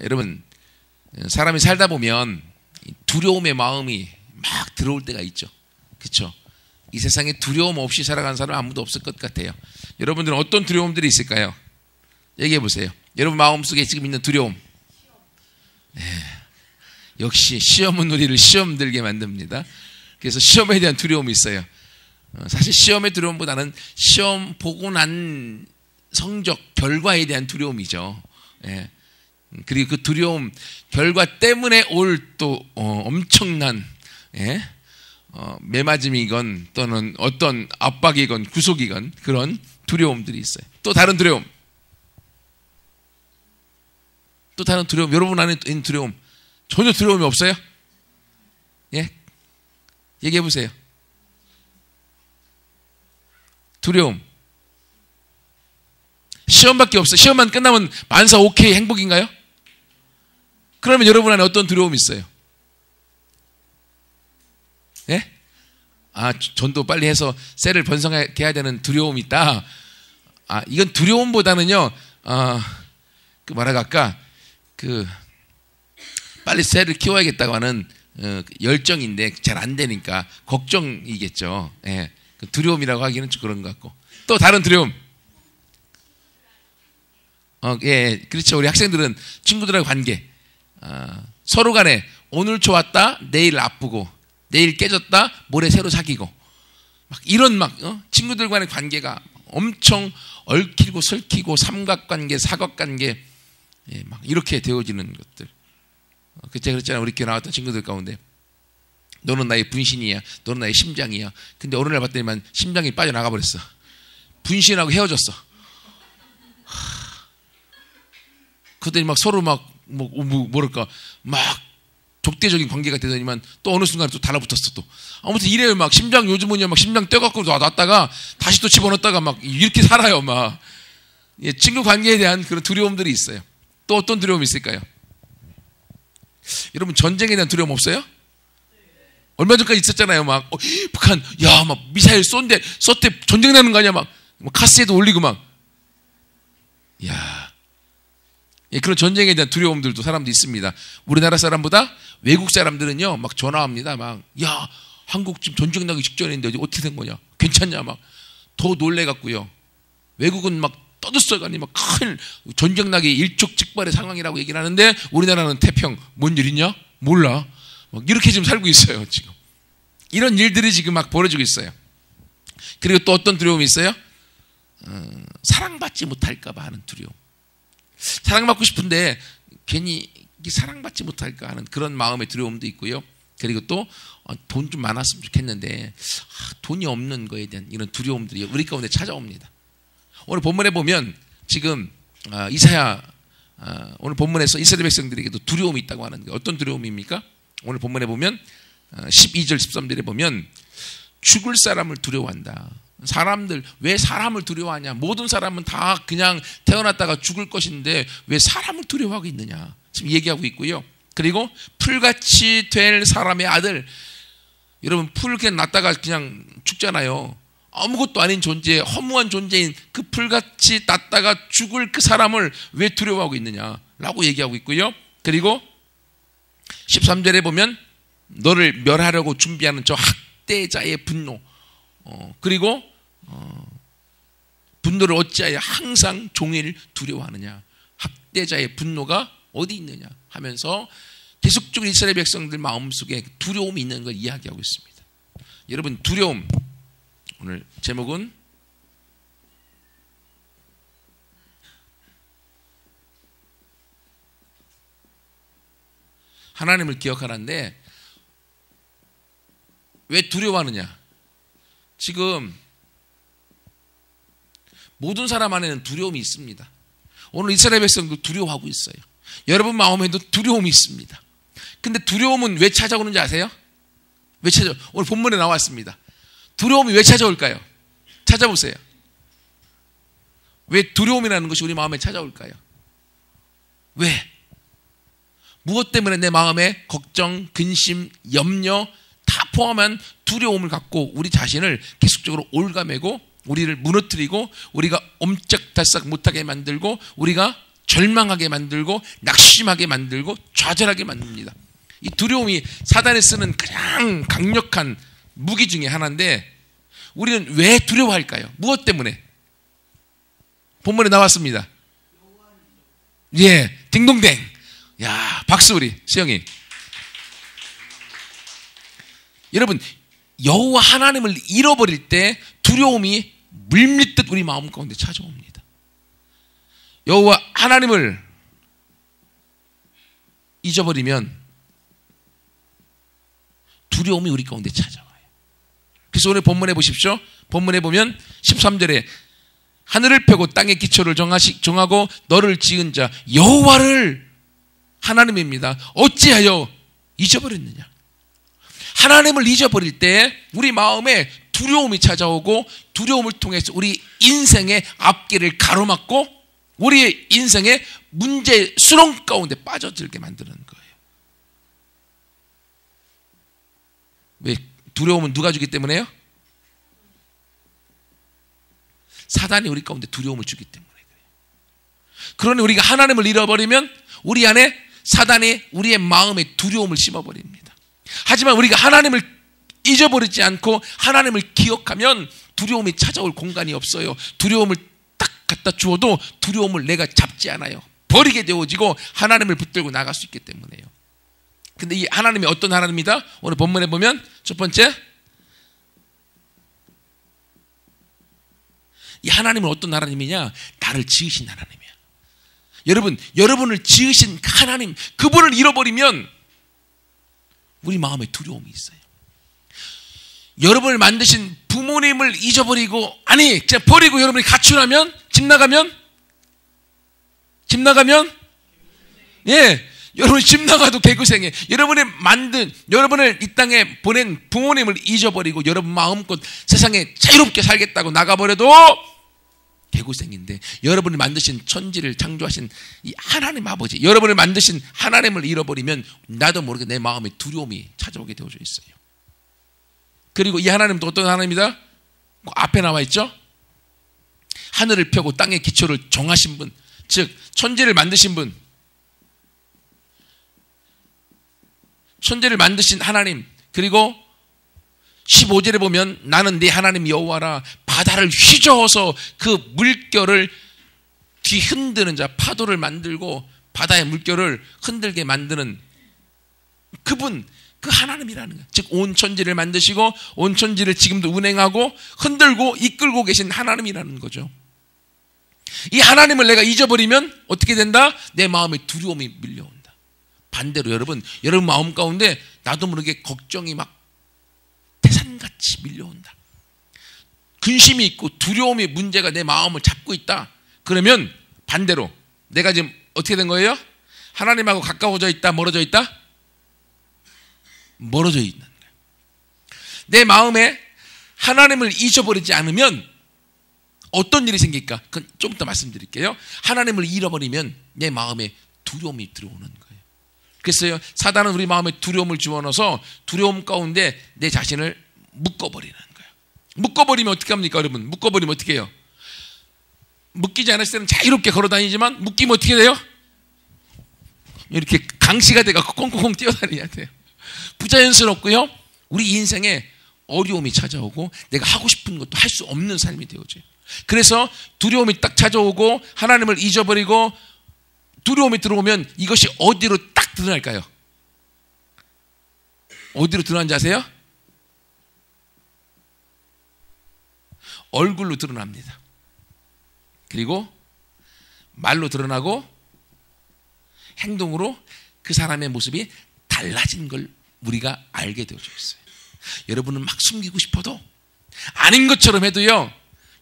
여러분, 사람이 살다 보면 두려움의 마음이 막 들어올 때가 있죠. 그렇죠? 이 세상에 두려움 없이 살아가는 사람 아무도 없을 것 같아요. 여러분들은 어떤 두려움들이 있을까요? 얘기해 보세요. 여러분 마음속에 지금 있는 두려움. 네. 역시 시험은 우리를 시험 들게 만듭니다. 그래서 시험에 대한 두려움이 있어요. 사실 시험의 두려움보다는 시험 보고 난 성적, 결과에 대한 두려움이죠. 예. 그리고 그 두려움, 결과 때문에 올 또 엄청난 매맞음이건 또는 어떤 압박이건 구속이건 그런 두려움들이 있어요. 또 다른 두려움. 또 다른 두려움. 여러분 안에 있는 두려움. 전혀 두려움이 없어요? 예? 얘기해 보세요. 두려움. 시험밖에 없어요. 시험만 끝나면 만사 오케이 행복인가요? 그러면 여러분 안에 어떤 두려움이 있어요? 예? 전도 빨리 해서 셀을 번성하게 해야 되는 두려움이 있다. 이건 두려움보다는요, 빨리 셀을 키워야겠다고 하는 열정인데 잘 안 되니까 걱정이겠죠. 예. 두려움이라고 하기는 좀 그런 것 같고. 또 다른 두려움. 예, 그렇죠. 우리 학생들은 친구들하고 관계. 서로 간에 오늘 좋았다, 내일 나쁘고, 내일 깨졌다, 모레 새로 사귀고. 이런 친구들 간의 관계가 엄청 얽히고 설키고 삼각관계, 사각관계, 예, 이렇게 되어지는 것들. 그때 그랬잖아요. 우리 교회 나왔던 친구들 가운데. 너는 나의 분신이야. 너는 나의 심장이야. 근데 어느 날 봤더니만 심장이 빠져나가 버렸어. 분신하고 헤어졌어. 그랬더니 서로 뭐랄까, 적대적인 관계가 되더니만 또 어느 순간에 또 달라붙었어, 또. 아무튼 이래요, 심장, 요즘은요, 심장 떼갖고 놨다가 다시 또 집어넣었다가 이렇게 살아요, 예, 친구 관계에 대한 그런 두려움들이 있어요. 또 어떤 두려움이 있을까요? 여러분, 전쟁에 대한 두려움 없어요? 얼마 전까지 있었잖아요, 북한, 미사일 쏜대 전쟁 나는 거 아니야, 카스에도 올리고 예, 그런 전쟁에 대한 두려움들도 사람도 있습니다. 우리나라 사람보다 외국 사람들은요, 전화합니다. 한국 지금 전쟁 나기 직전인데 어떻게 된 거냐? 괜찮냐? 더 놀래갖고요. 외국은 떠들썩하니 큰 전쟁 나기 일촉즉발의 상황이라고 얘기를 하는데 우리나라는 태평. 뭔 일 있냐? 몰라. 이렇게 지금 살고 있어요, 지금. 이런 일들이 지금 벌어지고 있어요. 그리고 또 어떤 두려움이 있어요? 사랑받지 못할까 봐 하는 두려움. 사랑받고 싶은데 괜히 사랑받지 못할까 하는 그런 마음의 두려움도 있고요. 그리고 또 돈 좀 많았으면 좋겠는데 돈이 없는 거에 대한 이런 두려움들이 우리 가운데 찾아옵니다. 오늘 본문에 보면 지금 이사야 오늘 본문에서 이스라엘 백성들에게도 두려움이 있다고 하는 게 어떤 두려움입니까? 오늘 본문에 보면 12절 13절에 보면 죽을 사람을 두려워한다. 사람들 왜 사람을 두려워하냐? 모든 사람은 다 그냥 태어났다가 죽을 것인데 왜 사람을 두려워하고 있느냐? 지금 얘기하고 있고요. 그리고 풀같이 될 사람의 아들. 여러분, 풀 그냥 났다가 그냥 죽잖아요. 아무것도 아닌 존재, 허무한 존재인 그 풀같이 났다가 죽을 그 사람을 왜 두려워하고 있느냐라고 얘기하고 있고요. 그리고 13절에 보면 너를 멸하려고 준비하는 저 학대자의 분노. 그리고 분노를 어찌하여 항상 종일 두려워하느냐. 학대자의 분노가 어디 있느냐 하면서 계속적으로 이스라엘 백성들 마음속에 두려움이 있는 걸 이야기하고 있습니다. 여러분, 두려움. 오늘 제목은 하나님을 기억하라는데 왜 두려워하느냐? 지금 모든 사람 안에는 두려움이 있습니다. 오늘 이스라엘 백성도 두려워하고 있어요. 여러분 마음에도 두려움이 있습니다. 근데 두려움은 왜 찾아오는지 아세요? 왜 찾아오? 오늘 본문에 나왔습니다. 두려움이 왜 찾아올까요? 찾아보세요. 왜 두려움이라는 것이 우리 마음에 찾아올까요? 왜? 무엇 때문에 내 마음에 걱정, 근심, 염려 다 포함한 두려움을 갖고 우리 자신을 계속적으로 올가매고 우리를 무너뜨리고 우리가 옴짝달싹 못하게 만들고 우리가 절망하게 만들고 낙심하게 만들고 좌절하게 만듭니다. 이 두려움이 사단이 쓰는 가장 강력한 무기 중에 하나인데 우리는 왜 두려워할까요? 무엇 때문에? 본문에 나왔습니다. 예, 딩동댕. 야, 박수 우리 수영이. 여러분, 여호와 하나님을 잃어버릴 때 두려움이 물밀듯 우리 마음 가운데 찾아옵니다. 여호와 하나님을 잊어버리면 두려움이 우리 가운데 찾아와요. 그래서 오늘 본문에 보십시오. 본문에 보면 13절에 하늘을 펴고 땅의 기초를 정하고 너를 지은 자 여호와를 하나님입니다. 어찌하여 잊어버렸느냐? 하나님을 잊어버릴 때 우리 마음에 두려움이 찾아오고 두려움을 통해서 우리 인생의 앞길을 가로막고 우리의 인생의 문제 수렁 가운데 빠져들게 만드는 거예요. 왜? 두려움은 누가 주기 때문에요? 사단이 우리 가운데 두려움을 주기 때문에 그래요. 그러니 우리가 하나님을 잃어버리면 우리 안에 사단이 우리의 마음에 두려움을 심어버립니다. 하지만 우리가 하나님을 잊어버리지 않고 하나님을 기억하면 두려움이 찾아올 공간이 없어요. 두려움을 딱 갖다 주어도 두려움을 내가 잡지 않아요. 버리게 되어지고 하나님을 붙들고 나갈 수 있기 때문에요. 근데 이 하나님이 어떤 하나님이다? 오늘 본문에 보면 첫 번째, 이 하나님은 어떤 하나님이냐? 나를 지으신 하나님이야. 여러분, 여러분을 지으신 하나님, 그분을 잃어버리면 우리 마음에 두려움이 있어요. 여러분을 만드신 부모님을 잊어버리고, 아니, 그냥 버리고 여러분이 가출하면, 집 나가면, 예, 여러분 집 나가도 개구생해. 여러분을 이 땅에 보낸 부모님을 잊어버리고 여러분 마음껏 세상에 자유롭게 살겠다고 나가버려도 개구생인데, 여러분을 만드신 천지를 창조하신 이 하나님 아버지, 여러분을 만드신 하나님을 잃어버리면 나도 모르게 내 마음에 두려움이 찾아오게 되어져 있어요. 그리고 이 하나님도 어떤 하나님이다? 그 앞에 나와 있죠? 하늘을 펴고 땅의 기초를 정하신 분, 즉 천지를 만드신 분, 천지를 만드신 하나님. 그리고 15절에 보면 나는 네 하나님 여호와라, 바다를 휘저어서 그 물결을 뒤흔드는 자, 파도를 만들고 바다의 물결을 흔들게 만드는 그분, 그 하나님이라는 거예요. 즉 온 천지를 만드시고 온 천지를 지금도 운행하고 흔들고 이끌고 계신 하나님이라는 거죠. 이 하나님을 내가 잊어버리면 어떻게 된다? 내 마음에 두려움이 밀려온다. 반대로 여러분 마음 가운데 나도 모르게 걱정이 막 태산같이 밀려온다. 근심이 있고 두려움의 문제가 내 마음을 잡고 있다. 그러면 반대로 내가 지금 어떻게 된 거예요? 하나님하고 가까워져 있다, 멀어져 있다? 멀어져 있는 거예요. 내 마음에 하나님을 잊어버리지 않으면 어떤 일이 생길까? 그건 좀 이따 말씀드릴게요. 하나님을 잃어버리면 내 마음에 두려움이 들어오는 거예요. 그래서 사단은 우리 마음에 두려움을 집어넣어서 두려움 가운데 내 자신을 묶어버리는 거예요. 묶어버리면 어떻게 합니까, 여러분? 묶어버리면 어떻게 해요? 묶이지 않았을 때는 자유롭게 걸어다니지만 묶이면 어떻게 돼요? 이렇게 강시가 돼갖고 콩콩콩 뛰어다녀야 돼요. 부자연스럽고요. 우리 인생에 어려움이 찾아오고 내가 하고 싶은 것도 할 수 없는 삶이 되어져요. 그래서 두려움이 딱 찾아오고 하나님을 잊어버리고 두려움이 들어오면 이것이 어디로 딱 드러날까요? 어디로 드러난지 아세요? 얼굴로 드러납니다. 그리고 말로 드러나고 행동으로 그 사람의 모습이 달라진 걸 우리가 알게 되어져 있어요. 여러분은 막 숨기고 싶어도 아닌 것처럼 해도요,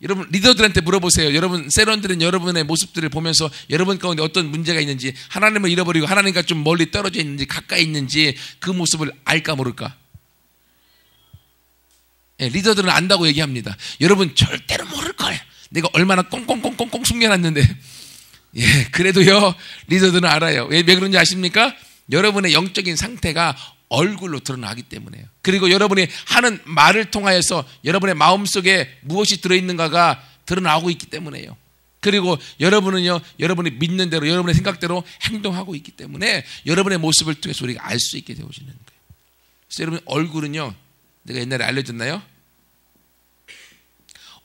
여러분 리더들한테 물어보세요. 여러분 세런들은 여러분의 모습들을 보면서 여러분 가운데 어떤 문제가 있는지, 하나님을 잃어버리고 하나님과 좀 멀리 떨어져 있는지 가까이 있는지 그 모습을 알까 모를까? 예, 리더들은 안다고 얘기합니다. 여러분 절대로 모를 거예요. 내가 얼마나 꽁꽁꽁꽁꽁 숨겨놨는데. 예, 그래도요 리더들은 알아요. 왜 그런지 아십니까? 여러분의 영적인 상태가 얼굴로 드러나기 때문에요. 그리고 여러분이 하는 말을 통하여서 여러분의 마음속에 무엇이 들어있는가가 드러나고 있기 때문에요. 그리고 여러분은요, 여러분이 믿는 대로, 여러분의 생각대로 행동하고 있기 때문에 여러분의 모습을 통해서 우리가 알 수 있게 되어지는 거예요. 그래서 여러분 얼굴은요, 내가 옛날에 알려줬나요?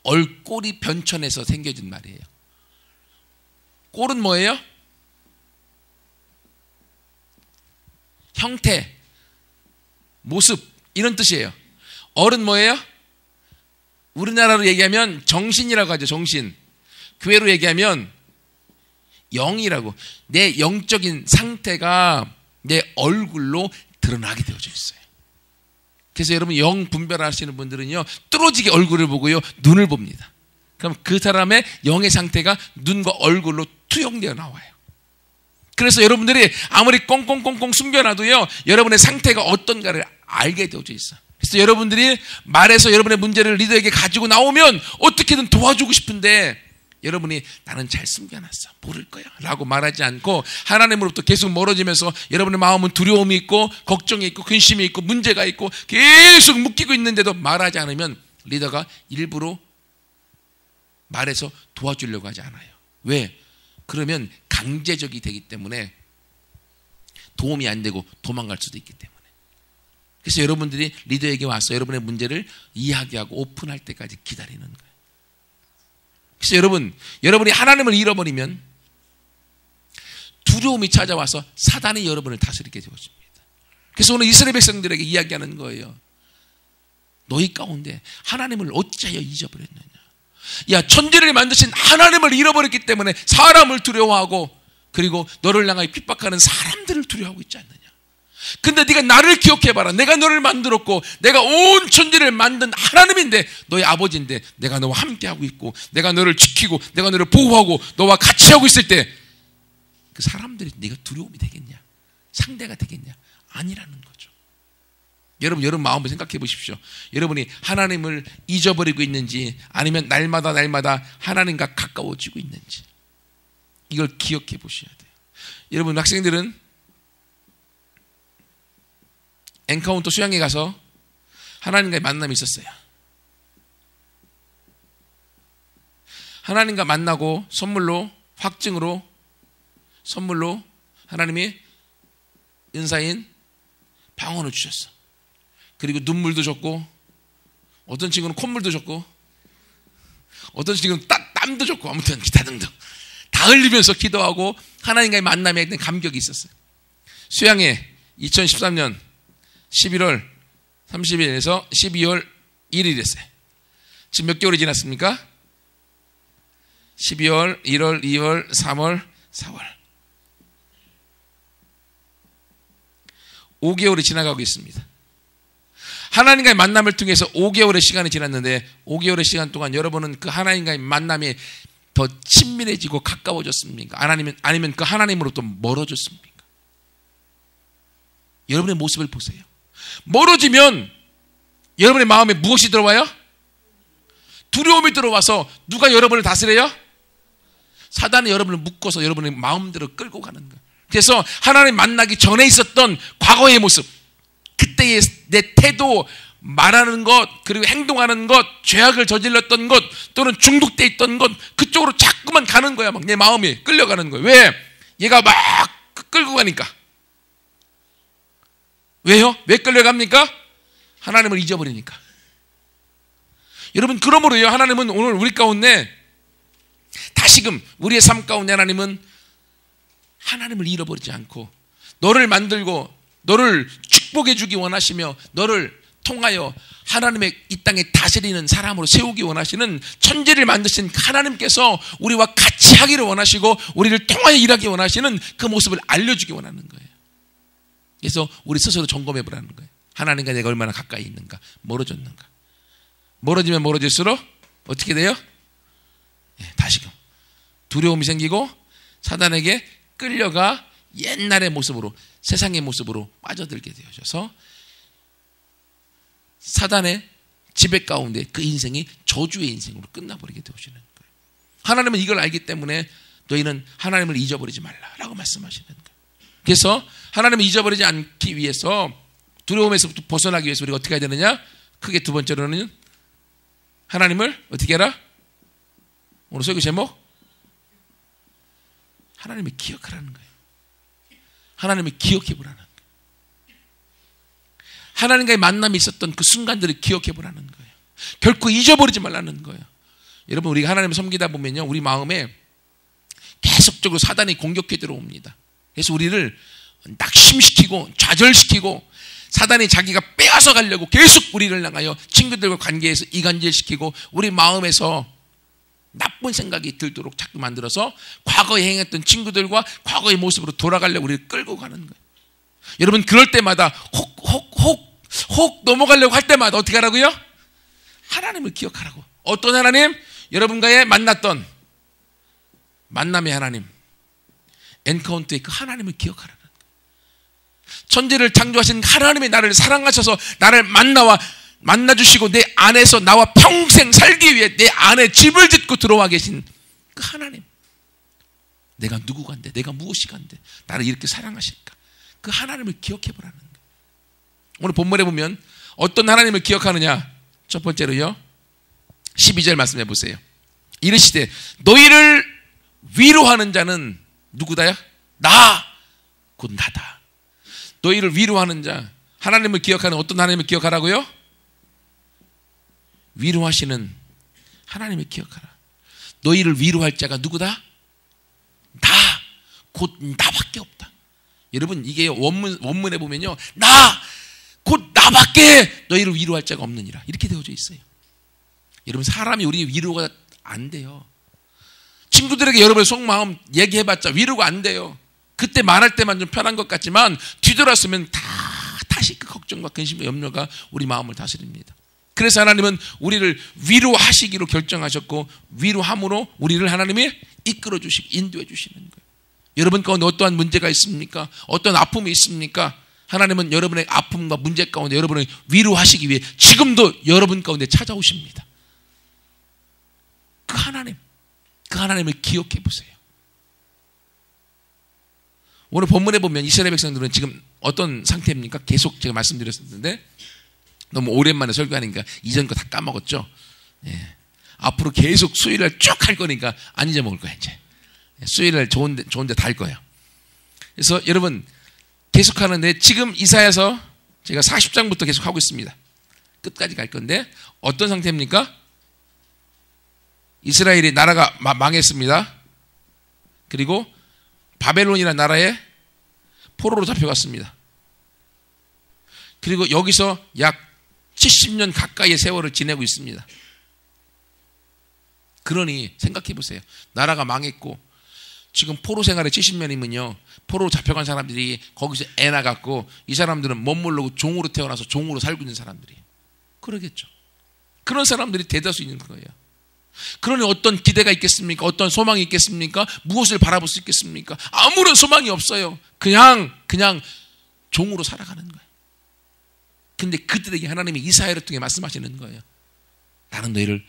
얼꼴이 변천해서 생겨진 말이에요. 꼴은 뭐예요? 형태, 모습, 이런 뜻이에요. 얼은 뭐예요? 우리나라로 얘기하면 정신이라고 하죠. 정신. 교회로 얘기하면 영이라고. 내 영적인 상태가 내 얼굴로 드러나게 되어져 있어요. 그래서 여러분 영 분별하시는 분들은요, 뚫어지게 얼굴을 보고요, 눈을 봅니다. 그럼 그 사람의 영의 상태가 눈과 얼굴로 투영되어 나와요. 그래서 여러분들이 아무리 꽁꽁꽁꽁 숨겨놔도요, 여러분의 상태가 어떤가를 알게 되어져 있어요. 그래서 여러분들이 말해서 여러분의 문제를 리더에게 가지고 나오면 어떻게든 도와주고 싶은데, 여러분이 나는 잘 숨겨놨어, 모를 거야 라고 말하지 않고 하나님으로부터 계속 멀어지면서 여러분의 마음은 두려움이 있고 걱정이 있고 근심이 있고 문제가 있고 계속 묶이고 있는데도 말하지 않으면 리더가 일부러 말해서 도와주려고 하지 않아요. 왜? 그러면 강제적이 되기 때문에 도움이 안 되고 도망갈 수도 있기 때문에. 그래서 여러분들이 리더에게 와서 여러분의 문제를 이야기하고 오픈할 때까지 기다리는 거예요. 그래서 여러분이 하나님을 잃어버리면 두려움이 찾아와서 사단이 여러분을 다스리게 되어집니다. 그래서 오늘 이스라엘 백성들에게 이야기하는 거예요. 너희 가운데 하나님을 어찌하여 잊어버렸느냐. 야, 천지를 만드신 하나님을 잃어버렸기 때문에 사람을 두려워하고 그리고 너를 향하여 핍박하는 사람들을 두려워하고 있지 않느냐. 근데 네가 나를 기억해봐라. 내가 너를 만들었고 내가 온 천지를 만든 하나님인데, 너의 아버지인데 내가 너와 함께하고 있고 내가 너를 지키고 내가 너를 보호하고 너와 같이 하고 있을 때 그 사람들이 네가 두려움이 되겠냐, 상대가 되겠냐? 아니라는 거죠. 여러분 마음을 생각해 보십시오. 여러분이 하나님을 잊어버리고 있는지 아니면 날마다 하나님과 가까워지고 있는지 이걸 기억해 보셔야 돼요. 여러분 학생들은 엔카운터 수양에 가서 하나님과의 만남이 있었어요. 하나님과 만나고 선물로 하나님이 은사인 방언을 주셨어. 그리고 눈물도 줬고 어떤 친구는 콧물도 줬고 어떤 친구는 땀도 줬고 아무튼 기타 등등 다 흘리면서 기도하고 하나님과의 만남에 대한 감격이 있었어요. 수양에 2013년 11월 30일에서 12월 1일이었어요. 지금 몇 개월이 지났습니까? 12월, 1월, 2월, 3월, 4월. 5개월이 지나가고 있습니다. 하나님과의 만남을 통해서 5개월의 시간이 지났는데 5개월의 시간 동안 여러분은 그 하나님과의 만남이 더 친밀해지고 가까워졌습니까? 아니면 그 하나님으로부터 멀어졌습니까? 여러분의 모습을 보세요. 멀어지면 여러분의 마음에 무엇이 들어와요? 두려움이 들어와서 누가 여러분을 다스려요? 사단이 여러분을 묶어서 여러분의 마음대로 끌고 가는 거예요. 그래서 하나님 만나기 전에 있었던 과거의 모습, 그때의 내 태도, 말하는 것, 그리고 행동하는 것, 죄악을 저질렀던 것, 또는 중독돼 있던 것, 그쪽으로 자꾸만 가는 거야. 막 내 마음이 끌려가는 거예요. 왜? 얘가 막 끌고 가니까. 왜요? 왜 끌려갑니까? 하나님을 잊어버리니까. 여러분, 그러므로요, 하나님은 오늘 우리 가운데 다시금 우리의 삶 가운데 하나님을 잃어버리지 않고 너를 만들고 너를 축복해 주기 원하시며 너를 통하여 하나님의 이 땅에 다스리는 사람으로 세우기 원하시는 천지를 만드신 하나님께서 우리와 같이 하기를 원하시고 우리를 통하여 일하기 원하시는 그 모습을 알려주기 원하는 거예요. 그래서 우리 스스로 점검해 보라는 거예요. 하나님과 내가 얼마나 가까이 있는가, 멀어졌는가. 멀어지면 멀어질수록 어떻게 돼요? 다시금 두려움이 생기고 사단에게 끌려가 옛날의 모습으로, 세상의 모습으로 빠져들게 되어져서 사단의 지배 가운데 그 인생이 저주의 인생으로 끝나버리게 되어지는 거예요. 하나님은 이걸 알기 때문에 너희는 하나님을 잊어버리지 말라라고 말씀하시는 거예요. 그래서 하나님을 잊어버리지 않기 위해서, 두려움에서부터 벗어나기 위해서 우리가 어떻게 해야 되느냐? 크게 두 번째로는 하나님을 어떻게 해라? 오늘 설교 제목? 하나님을 기억하라는 거예요. 하나님을 기억해 보라는 거예요. 하나님과의 만남이 있었던 그 순간들을 기억해 보라는 거예요. 결코 잊어버리지 말라는 거예요. 여러분, 우리가 하나님을 섬기다 보면요, 우리 마음에 계속적으로 사단이 공격해 들어옵니다. 그래서 우리를 낙심시키고 좌절시키고 사단이 자기가 빼앗아 가려고 계속 우리를 향하여 친구들과 관계에서 이간질시키고 우리 마음에서 나쁜 생각이 들도록 자꾸 만들어서 과거에 행했던 친구들과 과거의 모습으로 돌아가려고 우리를 끌고 가는 거예요. 여러분, 그럴 때마다 혹 넘어가려고 할 때마다 어떻게 하라고요? 하나님을 기억하라고. 어떤 하나님? 여러분과의 만났던 만남의 하나님, 엔카운트의 그 하나님을 기억하라는 거예요. 천지를 창조하신 하나님이 나를 사랑하셔서 나를 만나주시고 내 안에서 나와 평생 살기 위해 내 안에 집을 짓고 들어와 계신 그 하나님. 내가 누구간데, 내가 무엇이간데 나를 이렇게 사랑하실까? 그 하나님을 기억해 보라는 거예요. 오늘 본문에 보면 어떤 하나님을 기억하느냐? 첫 번째로요, 12절 말씀해 보세요. 이르시되 너희를 위로하는 자는 누구다야? 나, 곧 나다. 너희를 위로하는 자, 하나님을 기억하는, 어떤 하나님을 기억하라고요? 위로하시는 하나님을 기억하라. 너희를 위로할 자가 누구다? 나, 곧 나밖에 없다. 여러분, 이게 원문에 보면요, 나, 곧 나밖에 너희를 위로할 자가 없느니라, 이렇게 되어져 있어요. 여러분, 사람이 우리 위로가 안 돼요. 친구들에게 여러분의 속마음 얘기해봤자 위로가 안 돼요. 그때 말할 때만 좀 편한 것 같지만 뒤돌았으면 다시 그 걱정과 근심과 염려가 우리 마음을 다스립니다. 그래서 하나님은 우리를 위로하시기로 결정하셨고 위로함으로 우리를 하나님이 이끌어 주시고 인도해 주시는 거예요. 여러분 가운데 어떠한 문제가 있습니까? 어떤 아픔이 있습니까? 하나님은 여러분의 아픔과 문제 가운데 여러분을 위로하시기 위해 지금도 여러분 가운데 찾아오십니다. 그 하나님을 기억해 보세요. 오늘 본문에 보면 이스라엘 백성들은 지금 어떤 상태입니까? 계속 제가 말씀드렸었는데 너무 오랜만에 설교하니까 이전 거 다 까먹었죠. 예. 앞으로 계속 수요일날 쭉 할 거니까 안 잊어먹을 거야 이제. 수요일날 좋은데 다 할 거예요. 그래서 여러분 계속 하는데 지금 이사야서 제가 40장부터 계속 하고 있습니다. 끝까지 갈 건데 어떤 상태입니까? 이스라엘이 나라가 망했습니다. 그리고 바벨론이라는 나라에 포로로 잡혀갔습니다. 그리고 여기서 약 70년 가까이의 세월을 지내고 있습니다. 그러니 생각해 보세요. 나라가 망했고 지금 포로 생활에 70년이면요. 포로로 잡혀간 사람들이 거기서 애 낳았고 이 사람들은 못 모르고 종으로 태어나서 종으로 살고 있는 사람들이 그러겠죠. 그런 사람들이 대다수 있는 거예요. 그러니 어떤 기대가 있겠습니까? 어떤 소망이 있겠습니까? 무엇을 바라볼 수 있겠습니까? 아무런 소망이 없어요. 그냥 종으로 살아가는 거예요. 근데 그들에게 하나님이 이사야를 통해 말씀하시는 거예요. 나는 너희를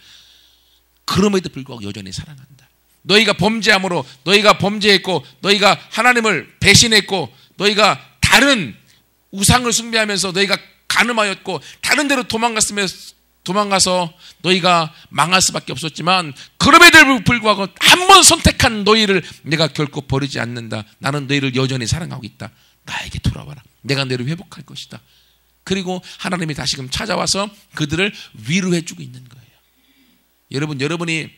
그럼에도 불구하고 여전히 사랑한다. 너희가 범죄함으로 너희가 범죄했고 너희가 하나님을 배신했고 너희가 다른 우상을 숭배하면서 너희가 간음하였고 다른 데로 도망가서 너희가 망할 수밖에 없었지만 그럼에도 불구하고 한 번 선택한 너희를 내가 결코 버리지 않는다. 나는 너희를 여전히 사랑하고 있다. 나에게 돌아와라. 내가 너희를 회복할 것이다. 그리고 하나님이 다시금 찾아와서 그들을 위로해주고 있는 거예요. 여러분이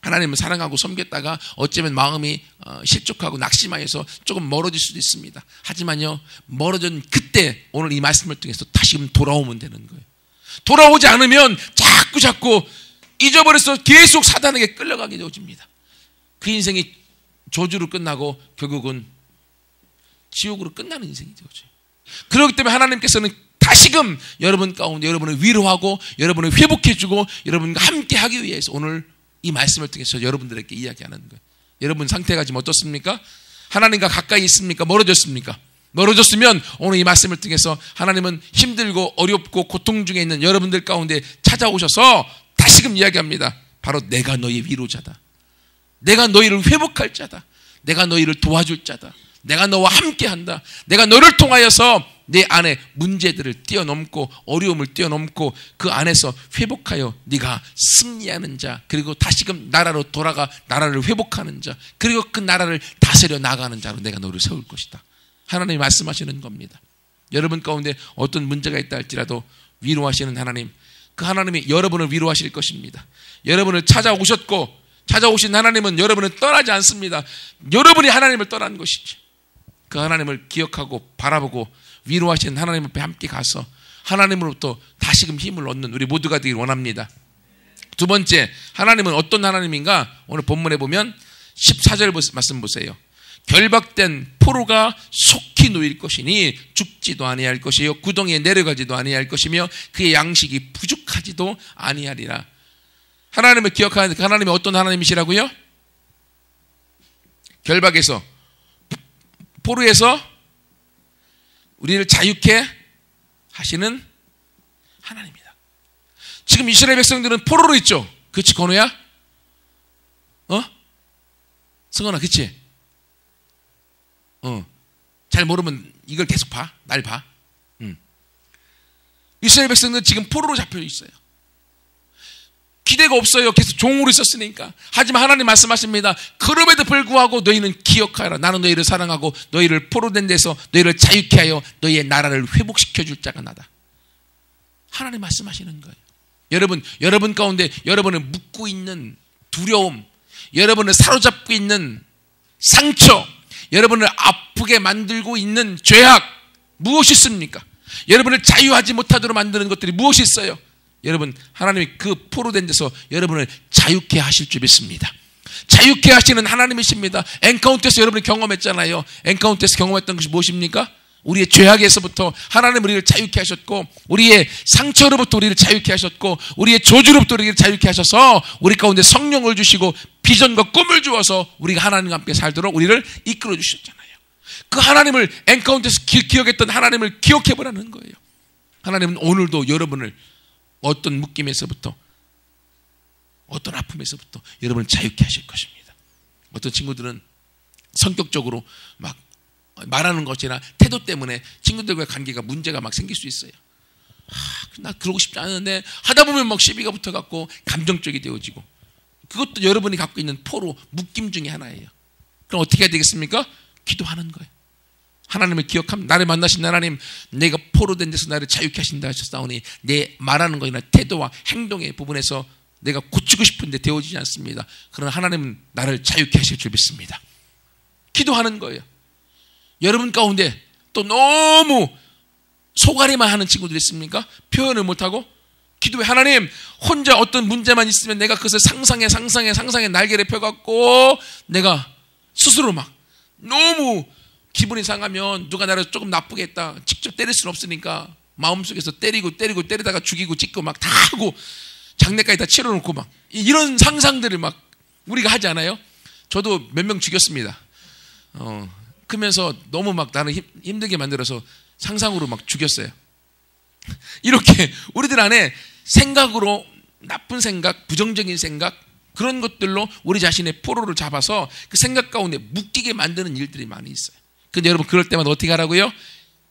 하나님을 사랑하고 섬겼다가 어쩌면 마음이 실족하고 낙심하여서 조금 멀어질 수도 있습니다. 하지만요, 멀어진 그때 오늘 이 말씀을 통해서 다시금 돌아오면 되는 거예요. 돌아오지 않으면 자꾸 잊어버려서 계속 사단에게 끌려가게 되어집니다. 그 인생이 저주로 끝나고 결국은 지옥으로 끝나는 인생이 되어져요. 그렇기 때문에 하나님께서는 다시금 여러분 가운데 여러분을 위로하고 여러분을 회복해주고 여러분과 함께 하기 위해서 오늘 이 말씀을 통해서 여러분들에게 이야기하는 거예요. 여러분 상태가 지금 어떻습니까? 하나님과 가까이 있습니까? 멀어졌습니까? 멀어졌으면 오늘 이 말씀을 통해서 하나님은 힘들고 어렵고 고통 중에 있는 여러분들 가운데 찾아오셔서 다시금 이야기합니다. 바로 내가 너의 위로자다. 내가 너희를 회복할 자다. 내가 너희를 도와줄 자다. 내가 너와 함께한다. 내가 너를 통하여서 내 안에 문제들을 뛰어넘고 어려움을 뛰어넘고 그 안에서 회복하여 네가 승리하는 자, 그리고 다시금 나라로 돌아가 나라를 회복하는 자, 그리고 그 나라를 다스려 나가는 자로 내가 너를 세울 것이다. 하나님이 말씀하시는 겁니다. 여러분 가운데 어떤 문제가 있다 할지라도 위로하시는 하나님, 그 하나님이 여러분을 위로하실 것입니다. 여러분을 찾아오신 하나님은 여러분을 떠나지 않습니다. 여러분이 하나님을 떠난 것이지. 그 하나님을 기억하고 바라보고 위로하시는 하나님 앞에 함께 가서 하나님으로부터 다시금 힘을 얻는 우리 모두가 되길 원합니다. 두 번째, 하나님은 어떤 하나님인가? 오늘 본문에 보면 14절 말씀 보세요. 결박된 포로가 속히 놓일 것이니 죽지도 아니할 것이요 구덩이에 내려가지도 아니할 것이며 그의 양식이 부족하지도 아니하리라. 하나님을 기억하는 그 하나님이 어떤 하나님이시라고요? 결박에서, 포로에서 우리를 자유케 하시는 하나님이다. 지금 이스라엘 백성들은 포로로 있죠. 그렇지, 건우야? 승원아, 그렇지? 잘 모르면 이걸 계속 봐. 날 봐. 이스라엘 백성들은 지금 포로로 잡혀 있어요. 기대가 없어요. 계속 종으로 있었으니까. 하지만 하나님 말씀하십니다. 그럼에도 불구하고 너희는 기억하라. 나는 너희를 사랑하고 너희를 포로된 데서 너희를 자유케 하여 너희의 나라를 회복시켜 줄 자가 나다. 하나님 말씀하시는 거예요. 여러분 가운데 여러분을 묶고 있는 두려움, 여러분을 사로잡고 있는 상처, 여러분을 아프게 만들고 있는 죄악, 무엇이 있습니까? 여러분을 자유하지 못하도록 만드는 것들이 무엇이 있어요? 여러분, 하나님이 그 포로된 데서 여러분을 자유케 하실 줄 믿습니다. 자유케 하시는 하나님이십니다. 엔카운트에서 여러분이 경험했잖아요. 엔카운트에서 경험했던 것이 무엇입니까? 우리의 죄악에서부터 하나님 우리를 자유케 하셨고, 우리의 상처로부터 우리를 자유케 하셨고, 우리의 저주로부터 우리를 자유케 하셔서 우리 가운데 성령을 주시고 비전과 꿈을 주어서 우리가 하나님과 함께 살도록 우리를 이끌어 주셨잖아요. 그 하나님을 엔카운트에서 기억했던 하나님을 기억해 보라는 거예요. 하나님은 오늘도 여러분을 어떤 묶임에서부터, 어떤 아픔에서부터 여러분을 자유케 하실 것입니다. 어떤 친구들은 성격적으로 막 말하는 것이나 태도 때문에 친구들과의 관계가 문제가 막 생길 수 있어요. 나 그러고 싶지 않은데 하다 보면 막 시비가 붙어갖고 감정적이 되어지고, 그것도 여러분이 갖고 있는 포로, 묶임 중에 하나예요. 그럼 어떻게 해야 되겠습니까? 기도하는 거예요. 하나님을 기억하면, 나를 만나신 하나님, 내가 포로된 데서 나를 자유케 하신다 하셨사오니 내 말하는 것이나 태도와 행동의 부분에서 내가 고치고 싶은데 되어지지 않습니다. 그러나 하나님은 나를 자유케 하실 줄 믿습니다. 기도하는 거예요. 여러분 가운데 또 너무 소가리만 하는 친구들 있습니까? 표현을 못하고 기도해. 하나님, 혼자 어떤 문제만 있으면 내가 그것을 상상에 날개를 펴갖고 내가 스스로 막 너무 기분이 상하면 누가 나를 조금 나쁘게 했다, 직접 때릴 수는 없으니까 마음속에서 때리다가 죽이고 찢고 막 다 하고 장례까지 다 치러놓고 막 이런 상상들을 막 우리가 하지 않아요? 저도 몇 명 죽였습니다. 크면서 너무 막 나를 힘들게 만들어서 상상으로 막 죽였어요. 이렇게 우리들 안에 생각으로 나쁜 생각, 부정적인 생각, 그런 것들로 우리 자신의 포로를 잡아서 그 생각 가운데 묶이게 만드는 일들이 많이 있어요. 근데 여러분, 그럴 때마다 어떻게 하라고요?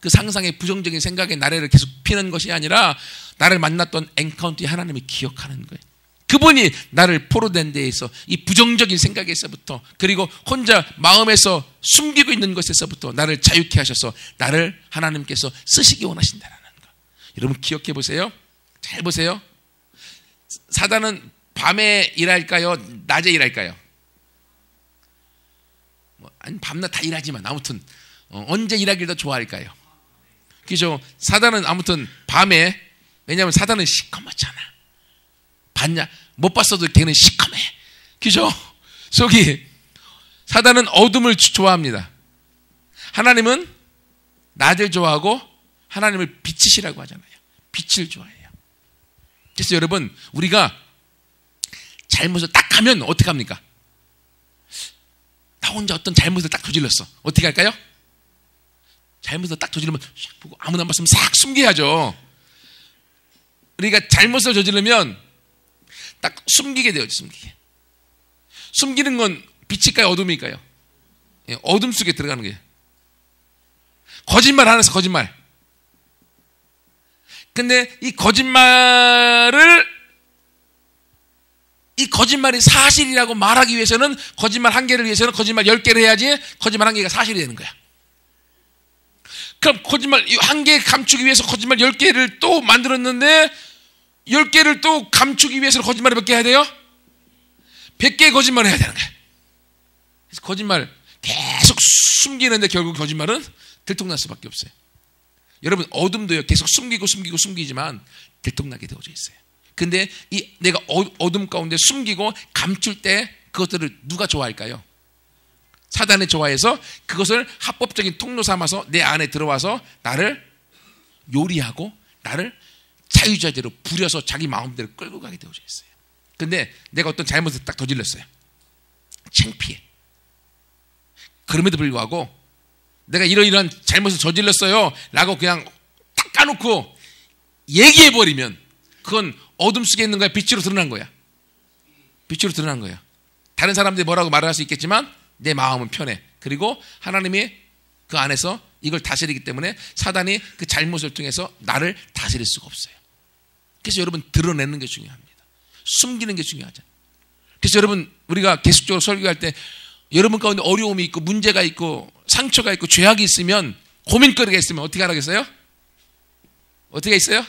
그 상상의 부정적인 생각의 나래를 계속 피는 것이 아니라 나를 만났던 엔카운트의 하나님을 기억하는 거예요. 그분이 나를 포로된 데에서 이 부정적인 생각에서부터, 그리고 혼자 마음에서 숨기고 있는 것에서부터 나를 자유케 하셔서 나를 하나님께서 쓰시기 원하신다는 거. 여러분 기억해 보세요. 잘 보세요. 사단은 밤에 일할까요? 낮에 일할까요? 아니, 밤낮 다 일하지만 아무튼 언제 일하기를 더 좋아할까요? 그죠? 사단은 아무튼 밤에, 왜냐하면 사단은 시커멓잖아. 봤냐? 못 봤어도 걔는 시커매. 그죠? 저기 사단은 어둠을 좋아합니다. 하나님은 낮을 좋아하고 하나님을 빛이시라고 하잖아요. 빛을 좋아해요. 그래서 여러분, 우리가 잘못을 딱 하면 어떻게 합니까? 나 혼자 어떤 잘못을 딱 저질렀어. 어떻게 할까요? 잘못을 딱 저지르면 샥 보고 아무나 안 봤으면 싹 숨겨야죠. 우리가 잘못을 저지르면 딱 숨기게 돼요. 숨기는 건 빛일까요? 어둠일까요? 어둠 속에 들어가는 거예요. 거짓말 하나서 거짓말. 근데 이 거짓말이 사실이라고 말하기 위해서는 거짓말 한 개를 위해서는 거짓말 10개를 해야지 거짓말 한 개가 사실이 되는 거야. 그럼 거짓말 한 개 감추기 위해서 거짓말 10개를 또 만들었는데 10개를 또 감추기 위해서 거짓말을 몇 개 해야 돼요? 100개의 거짓말을 해야 되는 거야. 그래서 거짓말 계속 숨기는데 결국 거짓말은 들통날 수밖에 없어요. 여러분 어둠도요 계속 숨기지만 들통나게 되어져 있어요. 근데 내가 어둠 가운데 숨기고 감출 때 그것들을 누가 좋아할까요? 사단이 좋아해서 그것을 합법적인 통로 삼아서 내 안에 들어와서 나를 요리하고 나를 자유자재로 부려서 자기 마음대로 끌고 가게 되어져 있어요. 근데 내가 어떤 잘못을 딱 저질렀어요. 창피해. 그럼에도 불구하고 내가 이러이러한 잘못을 저질렀어요 라고 그냥 딱 까놓고 얘기해버리면 그건 어둠 속에 있는 거야? 빛으로 드러난 거야? 빛으로 드러난 거야. 다른 사람들이 뭐라고 말을 할 수 있겠지만 내 마음은 편해. 그리고 하나님이 그 안에서 이걸 다스리기 때문에 사단이 그 잘못을 통해서 나를 다스릴 수가 없어요. 그래서 여러분 드러내는 게 중요합니다. 숨기는 게 중요하죠. 그래서 여러분 우리가 계속적으로 설교할 때 여러분 가운데 어려움이 있고 문제가 있고 상처가 있고 죄악이 있으면 고민거리가 있으면 어떻게 하라겠어요? 어떻게 있어요?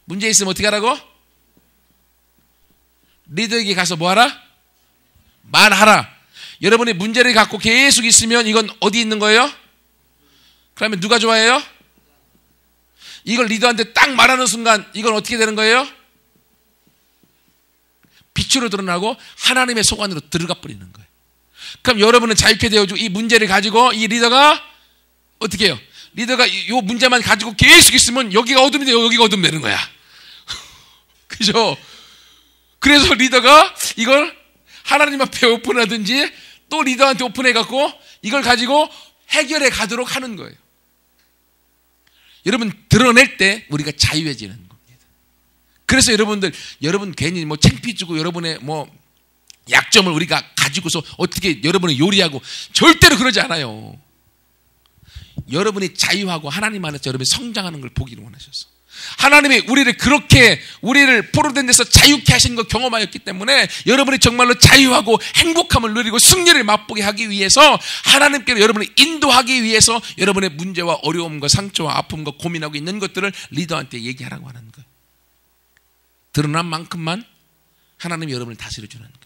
문제 있으면 어떻게 하라고? 리더에게 가서 뭐하라? 말하라. 여러분이 문제를 갖고 계속 있으면 이건 어디 있는 거예요? 그러면 누가 좋아해요? 이걸 리더한테 딱 말하는 순간 이건 어떻게 되는 거예요? 빛으로 드러나고 하나님의 속 안으로 들어가 버리는 거예요. 그럼 여러분은 자유케 되어지고 이 문제를 가지고 이 리더가 어떻게 해요? 리더가 이 문제만 가지고 계속 있으면 여기가 어둠이 되고 여기가 어둠 되는 거야. 그죠? 그래서 리더가 이걸 하나님 앞에 오픈하든지 또 리더한테 오픈해갖고 이걸 가지고 해결해 가도록 하는 거예요. 여러분 드러낼 때 우리가 자유해지는 겁니다. 그래서 여러분 괜히 뭐 창피 주고 여러분의 뭐 약점을 우리가 가지고서 어떻게 여러분을 요리하고 절대로 그러지 않아요. 여러분이 자유하고 하나님 안에서 여러분이 성장하는 걸 보기를 원하셔서 하나님이 우리를 포로된 데서 자유케 하신 걸 경험하였기 때문에 여러분이 정말로 자유하고 행복함을 누리고 승리를 맛보게 하기 위해서 하나님께로 여러분을 인도하기 위해서 여러분의 문제와 어려움과 상처와 아픔과 고민하고 있는 것들을 리더한테 얘기하라고 하는 거예요. 드러난 만큼만 하나님이 여러분을 다스려주는 거예요.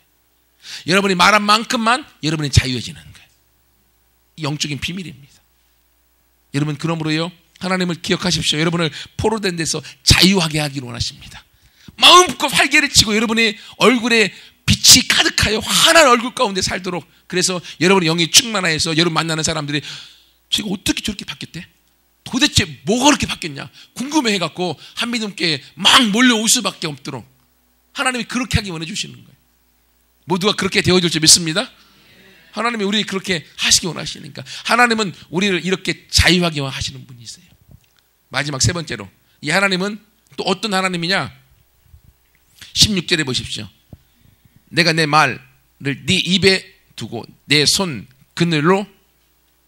여러분이 말한 만큼만 여러분이 자유해지는 거예요. 영적인 비밀입니다. 여러분 그러므로요 하나님을 기억하십시오. 여러분을 포로된 데서 자유하게 하기를 원하십니다. 마음껏 활개를 치고 여러분의 얼굴에 빛이 가득하여 환한 얼굴 가운데 살도록. 그래서 여러분의 영이 충만하여서 여러분 만나는 사람들이 제가 어떻게 저렇게 바뀌었대? 도대체 뭐가 그렇게 바뀌었냐? 궁금해해갖고 한믿음께 막 몰려올 수밖에 없도록 하나님이 그렇게 하기 원해주시는 거예요. 모두가 그렇게 되어줄지 믿습니다. 하나님이 우리 그렇게 하시기 원하시니까 하나님은 우리를 이렇게 자유하게 하시는 분이세요. 마지막 세 번째로 이 하나님은 또 어떤 하나님이냐? 16절에 보십시오. 내가 내 말을 네 입에 두고 내 손 그늘로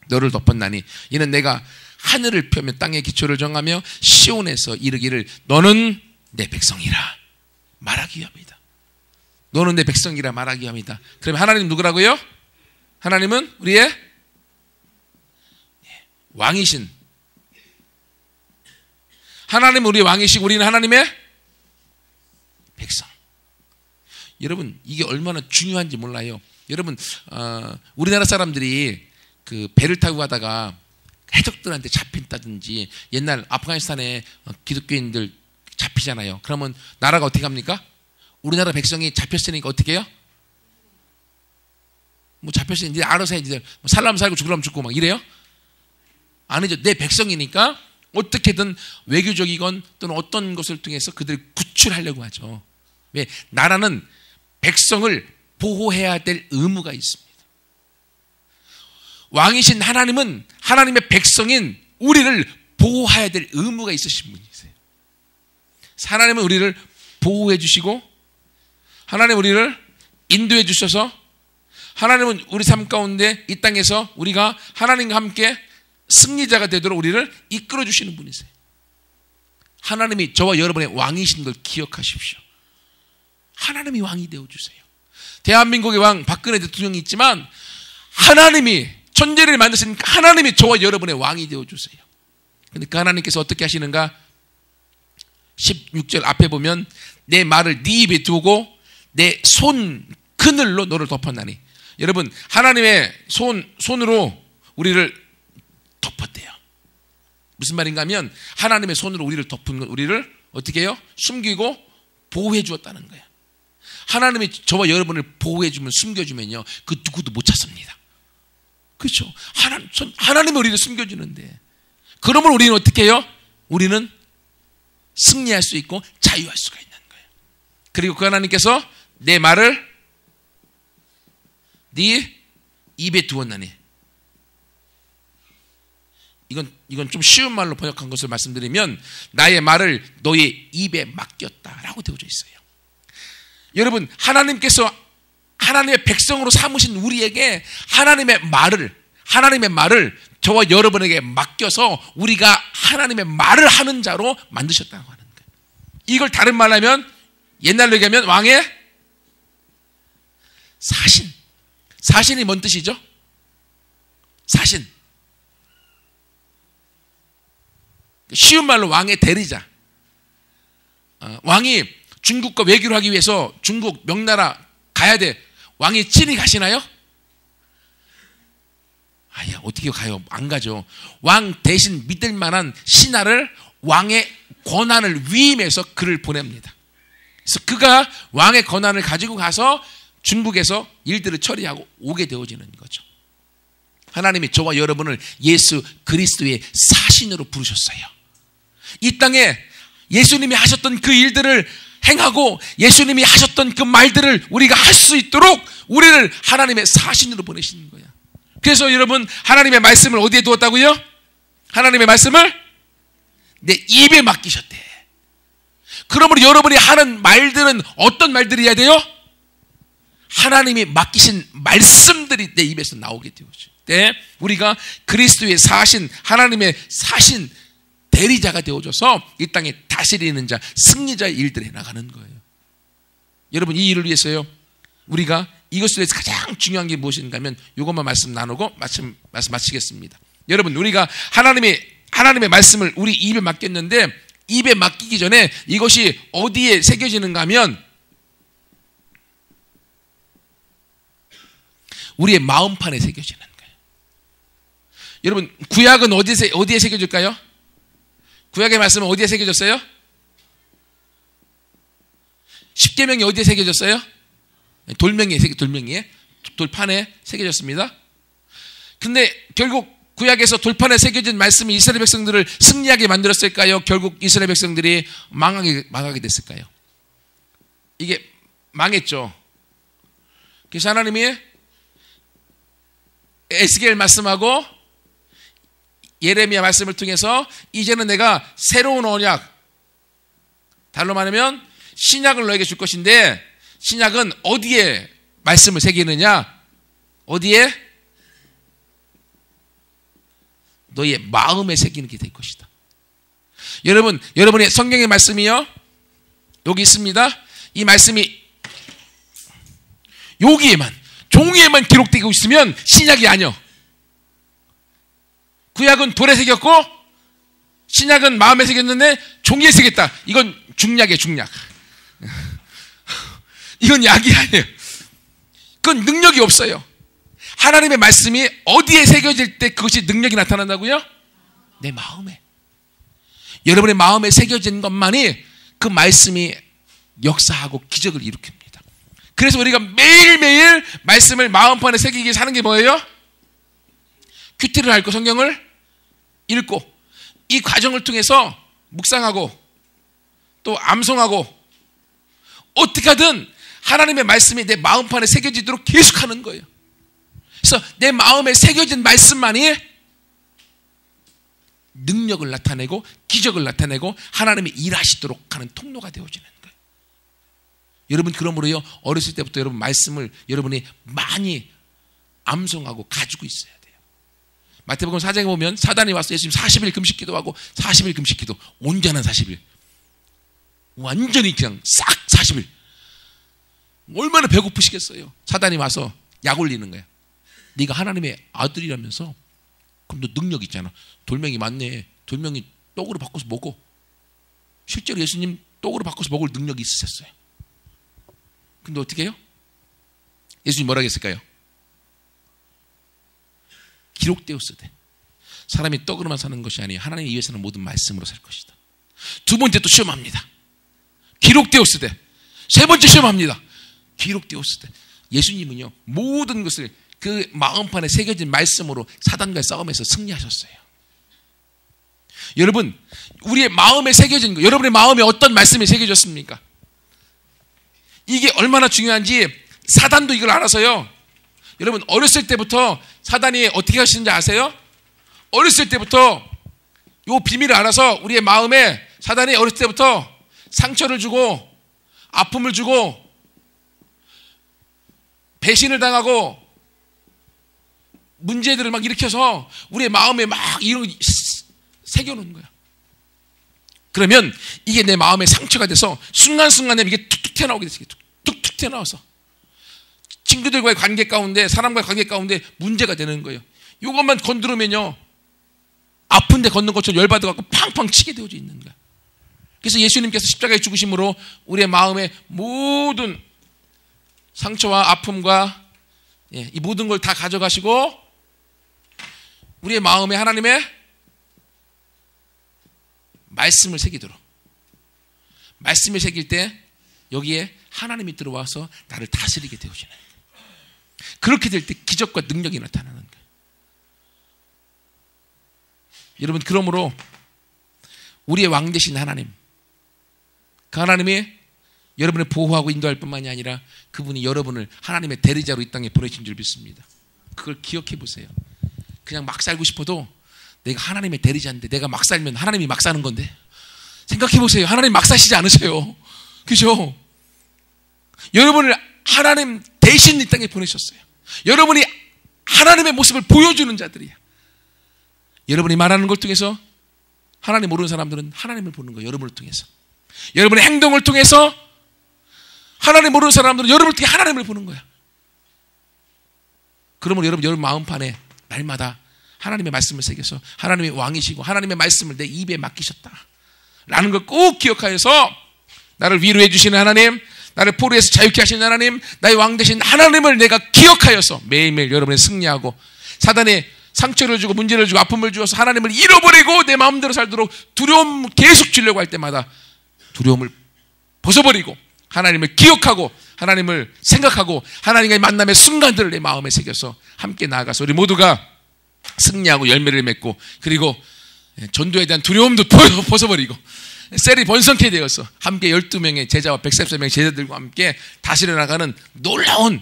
너를 덮었나니 이는 내가 하늘을 펴며 땅의 기초를 정하며 시온에서 이르기를 너는 내 백성이라 말하기 위함이다. 너는 내 백성이라 말하기 위함이다. 그러면 하나님 누구라고요? 하나님은 우리의 왕이신, 하나님은 우리의 왕이시고 우리는 하나님의 백성. 여러분 이게 얼마나 중요한지 몰라요. 여러분 우리나라 사람들이 그 배를 타고 가다가 해적들한테 잡힌다든지 옛날 아프가니스탄에 기독교인들 잡히잖아요. 그러면 나라가 어떻게 합니까? 우리나라 백성이 잡혔으니까 어떻게 해요? 뭐 잡혔으니 이제 알아서 해. 이제 살라면 살고 죽으라면 죽고 막 이래요? 아니죠. 내 백성이니까 어떻게든 외교적이건 또는 어떤 것을 통해서 그들을 구출하려고 하죠. 왜? 나라는 백성을 보호해야 될 의무가 있습니다. 왕이신 하나님은 하나님의 백성인 우리를 보호해야 될 의무가 있으신 분이세요. 하나님은 우리를 보호해 주시고 하나님은 우리를 인도해 주셔서 하나님은 우리 삶 가운데 이 땅에서 우리가 하나님과 함께 승리자가 되도록 우리를 이끌어 주시는 분이세요. 하나님이 저와 여러분의 왕이신 걸 기억하십시오. 하나님이 왕이 되어주세요. 대한민국의 왕 박근혜 대통령이 있지만 하나님이 천지를 만드신 하나님이 저와 여러분의 왕이 되어주세요. 그런데 그 하나님께서 어떻게 하시는가? 16절 앞에 보면 내 말을 네 입에 두고 내 손 그늘로 너를 덮었나니. 여러분, 하나님의 손으로 우리를 덮었대요. 무슨 말인가 하면 하나님의 손으로 우리를 덮은 건 우리를 어떻게 해요? 숨기고 보호해 주었다는 거예요. 하나님이 저와 여러분을 보호해 주면, 숨겨주면요, 그 누구도 못 찾습니다. 그렇죠? 하나님이 우리를 숨겨주는데, 그러면 우리는 어떻게 해요? 우리는 승리할 수 있고 자유할 수가 있는 거예요. 그리고 그 하나님께서 내 말을 네 입에 두었나니. 이건 좀 쉬운 말로 번역한 것을 말씀드리면 나의 말을 너의 입에 맡겼다라고 되어져 있어요. 여러분, 하나님께서 하나님의 백성으로 삼으신 우리에게 하나님의 말을 저와 여러분에게 맡겨서 우리가 하나님의 말을 하는 자로 만드셨다고 하는 거예요. 이걸 다른 말로 하면, 옛날로 얘기하면 왕의 사신. 사신이 뭔 뜻이죠? 사신. 쉬운 말로 왕의 대리자. 왕이 중국과 외교를 하기 위해서 중국 명나라 가야 돼. 왕이 친히 가시나요? 아야, 어떻게 가요? 안 가죠. 왕 대신 믿을 만한 신하를 왕의 권한을 위임해서 그를 보냅니다. 그래서 그가 왕의 권한을 가지고 가서 중국에서 일들을 처리하고 오게 되어지는 거죠. 하나님이 저와 여러분을 예수 그리스도의 사신으로 부르셨어요. 이 땅에 예수님이 하셨던 그 일들을 행하고 예수님이 하셨던 그 말들을 우리가 할 수 있도록 우리를 하나님의 사신으로 보내시는 거야. 그래서 여러분, 하나님의 말씀을 어디에 두었다고요? 하나님의 말씀을 내 입에 맡기셨대. 그러므로 여러분이 하는 말들은 어떤 말들이어야 돼요? 하나님이 맡기신 말씀들이 내 입에서 나오게 되어질 때 우리가 그리스도의 사신, 하나님의 사신 대리자가 되어줘서 이 땅에 다스리는 자, 승리자의 일들을 해나가는 거예요. 여러분, 이 일을 위해서요, 우리가 이것을 위해서 가장 중요한 게 무엇인가 하면 이것만 말씀 나누고 말씀 마치겠습니다. 여러분, 우리가 하나님의 말씀을 우리 입에 맡겼는데, 입에 맡기기 전에 이것이 어디에 새겨지는가 하면 우리의 마음판에 새겨지는 거예요. 여러분, 구약은 어디에 새겨질까요? 구약의 말씀은 어디에 새겨졌어요? 십계명이 어디에 새겨졌어요? 돌멩이에 돌판에 새겨졌습니다. 근데 결국 구약에서 돌판에 새겨진 말씀이 이스라엘 백성들을 승리하게 만들었을까요? 결국 이스라엘 백성들이 망하게 됐을까요? 이게 망했죠. 그래서 하나님이 에스겔 말씀하고 예레미야 말씀을 통해서 이제는 내가 새로운 언약, 달로 말하면 신약을 너에게 줄 것인데, 신약은 어디에 말씀을 새기느냐? 어디에? 너의 마음에 새기는 게 될 것이다. 여러분, 여러분의 성경의 말씀이요, 여기 있습니다. 이 말씀이 여기에만, 종이에만 기록되고 있으면 신약이 아니요. 구약은 돌에 새겼고 신약은 마음에 새겼는데 종이에 새겼다. 이건 중약이에요, 중약. 이건 약이 아니에요. 그건 능력이 없어요. 하나님의 말씀이 어디에 새겨질 때 그것이 능력이 나타난다고요? 내 마음에. 여러분의 마음에 새겨진 것만이 그 말씀이 역사하고 기적을 일으킵니다. 그래서 우리가 매일매일 말씀을 마음판에 새기기 위해서 하는 게 뭐예요? 큐티를 앓고 성경을 읽고, 이 과정을 통해서 묵상하고 또 암송하고 어떻게 하든 하나님의 말씀이 내 마음판에 새겨지도록 계속하는 거예요. 그래서 내 마음에 새겨진 말씀만이 능력을 나타내고 기적을 나타내고 하나님이 일하시도록 하는 통로가 되어지는 거예요. 여러분, 그러므로요, 어렸을 때부터 여러분 말씀을 여러분이 많이 암송하고 가지고 있어야 돼요. 마태복음 4장에 보면 사단이 와서 예수님 40일 금식 기도하고 40일 금식 기도, 온전한 40일. 완전히 그냥 싹 40일. 얼마나 배고프시겠어요. 사단이 와서 약 올리는 거야. 네가 하나님의 아들이라면서, 그럼 너 능력 있잖아. 돌멩이 맞네. 돌멩이 떡으로 바꿔서 먹어. 실제로 예수님 떡으로 바꿔서 먹을 능력이 있으셨어요. 근데 어떻게 해요? 예수님 뭐라고 했을까요? 기록되었으되 사람이 떡으로만 사는 것이 아니라 하나님 입에 사는 모든 말씀으로 살 것이다. 두 번째 또 시험합니다. 기록되었으되. 세 번째 시험합니다. 기록되었으되. 예수님은요, 모든 것을 그 마음판에 새겨진 말씀으로 사단과의 싸움에서 승리하셨어요. 여러분, 우리의 마음에 새겨진 거, 여러분의 마음에 어떤 말씀이 새겨졌습니까? 이게 얼마나 중요한지 사단도 이걸 알아서요. 여러분, 어렸을 때부터 사단이 어떻게 하시는지 아세요? 어렸을 때부터 이 비밀을 알아서 우리의 마음에 사단이 어렸을 때부터 상처를 주고 아픔을 주고 배신을 당하고 문제들을 막 일으켜서 우리의 마음에 막 이런 새겨놓는 거야. 그러면 이게 내 마음에 상처가 돼서 순간순간에 이게 툭툭 튀어나오게 됐어요. 툭툭 튀어나와서 친구들과의 관계 가운데, 사람과의 관계 가운데 문제가 되는 거예요. 이것만 건드리면요, 아픈데 걷는 것처럼 열받아갖고 팡팡 치게 되어져 있는 거야. 그래서 예수님께서 십자가의 죽으심으로 우리의 마음의 모든 상처와 아픔과 이 모든 걸 다 가져가시고 우리의 마음에 하나님의 말씀을 새기도록, 말씀을 새길 때 여기에 하나님이 들어와서 나를 다스리게 되어지는 거예요. 그렇게 될 때 기적과 능력이 나타나는 거예요. 여러분, 그러므로 우리의 왕 되신 하나님, 그 하나님이 여러분을 보호하고 인도할 뿐만이 아니라 그분이 여러분을 하나님의 대리자로 이 땅에 보내신 줄 믿습니다. 그걸 기억해 보세요. 그냥 막 살고 싶어도 내가 하나님의 대리자인데, 내가 막 살면 하나님이 막 사는 건데, 생각해 보세요. 하나님 막 사시지 않으세요. 그죠? 여러분을 하나님 대신 이 땅에 보내셨어요. 여러분이 하나님의 모습을 보여주는 자들이야. 여러분이 말하는 걸 통해서 하나님 모르는 사람들은 하나님을 보는 거예요. 여러분을 통해서. 여러분의 행동을 통해서 하나님 모르는 사람들은 여러분을 통해 하나님을 보는 거야. 그러므로 여러분 마음판에 날마다 하나님의 말씀을 새겨서 하나님의 왕이시고 하나님의 말씀을 내 입에 맡기셨다 라는 걸 꼭 기억하여서 나를 위로해 주시는 하나님, 나를 포로에서 자유케 하시는 하나님, 나의 왕 되신 하나님을 내가 기억하여서 매일매일 여러분의 승리하고 사단의 상처를 주고 문제를 주고 아픔을 주어서 하나님을 잃어버리고 내 마음대로 살도록 두려움 계속 주려고 할 때마다 두려움을 벗어버리고 하나님을 기억하고 하나님을 생각하고 하나님과의 만남의 순간들을 내 마음에 새겨서 함께 나아가서 우리 모두가 승리하고 열매를 맺고, 그리고 전도에 대한 두려움도 벗어버리고 셀이 번성케 되어서 함께 12명의 제자와 134명의 제자들과 함께 다스려 나가는 놀라운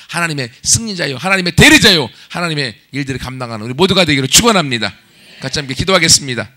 하나님의 승리자요, 하나님의 대리자요, 하나님의 일들을 감당하는 우리 모두가 되기를 축원합니다. 같이 함께 기도하겠습니다.